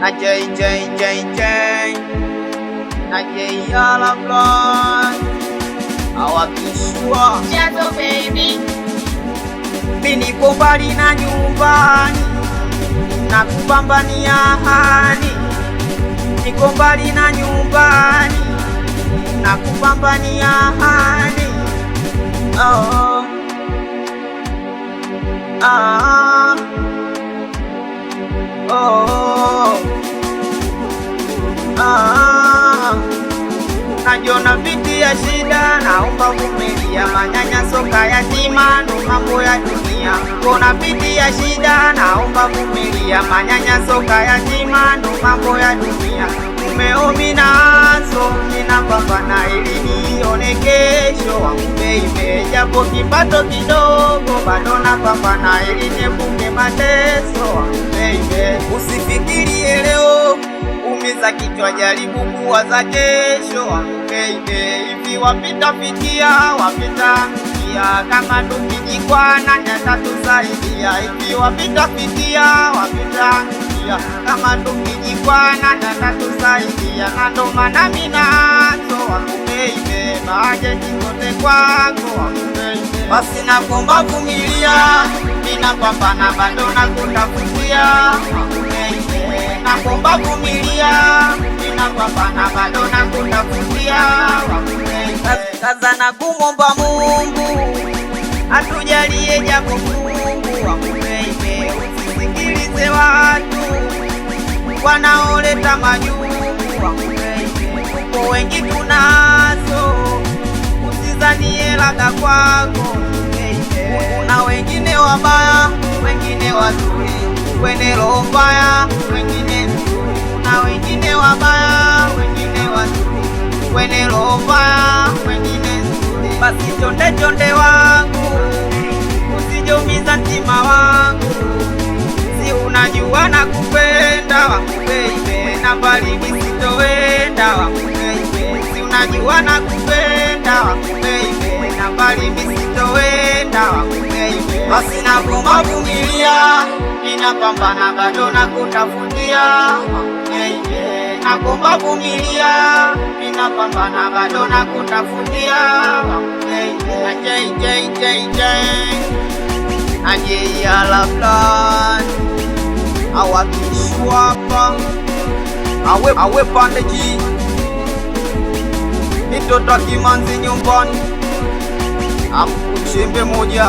na JJJJ na Jayala Blood awakishwa Chazo baby, mimi nipo mbali na nyumbani na kupambania hani, niko mbali na nyumbani na kupambania hani. Oh, ah, oh, ah, najiona viti ya shida, naomba vumilia, manyanyaso yatima ndo mambo ya dunia. Kona viti ya shida, naomba vumilia, manyanyaso yatima ndo mambo ya dunia. Umeomi nazo ninapambana ili nione kesho wangu baby, japo kipato kidogo bado napambana ili niepuke mateso wangu baby. Usifikirie leo, umiza kichwa, jaribu kuwaza kesho wangu baby. Hivi wapita fikia, wapita fikia, kama tukijikwana natatusaidia. Hivi wapita fikia, wapita fikia, kama tukijikwana natatusaidia. Na ndo maana mimi nazo wangu baby, baje jikote kwako wangu baby. Basi nakuomba vumilia, ninapambana bado nakutafutia wangu baby. Nakuomba vumilia, ninapambana bado nakutafutia wangu baby. Kaza na kumomba Mungu atujalie japo Mungu wangu baby. Usisikilize watu wanaoleta majungu wangu baby. Uko wengi tunazo, usizanie labda kwako baby. Kuna wengine wabaya, wengine wazuri, wene roho mbaya, wengine nzuri. Kuna wengine wabaya, wengine wazuri, wene roho mbaya, wengine nzuri. Basi chonde chonde wangu, usijomiza mtima wangu, si unajua nakupenda wangu baby, na mbali nisitoenda wangu baby. Si unajua nakupenda wangu baby, na mbali nisitoenda wangu baby. Basi nakuomba vumilia, ninapambana bado nakutafutia wangu baby. Nakuomba vumilia, ninapambana bado nakutafutia wangu baby. Na JJJJ na Jayala Blood awakishwa hapa, awe pande G mitoto Kimanzi nyumbani, akuchembe moja.